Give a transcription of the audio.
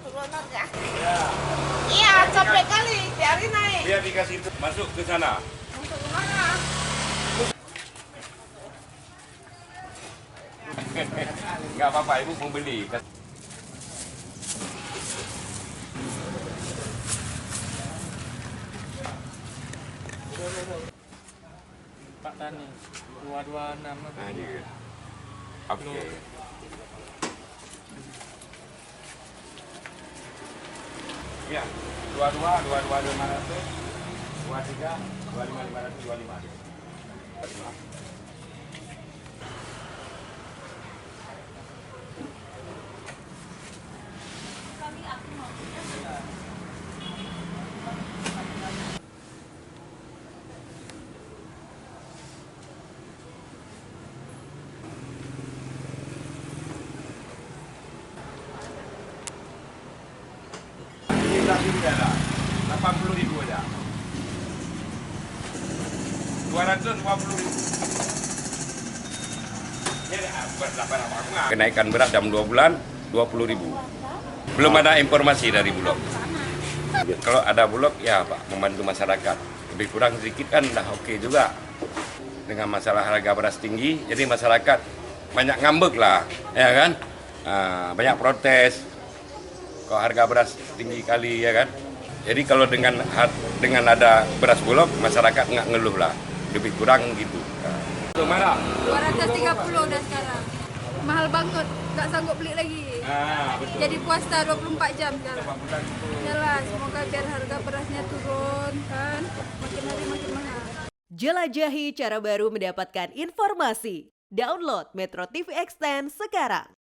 turun harga. Ya. Iya, capek kali, tiap hari naik. Biar dikasih masuk ke sana. Untuk kemana? Nggak apa-apa, ibu mau beli. Pak Tani 226. Nah, gitu. Oke. Ya, 22, 22, 500, 23, 25, 500, 25. 25. Ini ada 80.000 aja. 250.000. Kenaikan beras dalam 2 bulan 20.000. Belum ada informasi dari Bulog. Kalau ada Bulog ya Pak, membantu masyarakat. Lebih kurang sedikit kan udah oke juga. Dengan masalah harga beras tinggi, jadi masyarakat banyak ngambek lah, ya kan? Banyak protes. Kalau harga beras tinggi kali ya kan. Jadi kalau dengan ada beras Bulog, masyarakat nggak ngeluh lah. Lebih kurang gitu. Itu mana? 230 udah sekarang. Mahal banget, nggak sanggup beli lagi. Betul. Jadi puasa 24 jam sekarang. Jelas, semoga biar harga berasnya turun kan. Makin hari makin mahal. Jelajahi cara baru mendapatkan informasi. Download Metro TV Extend sekarang.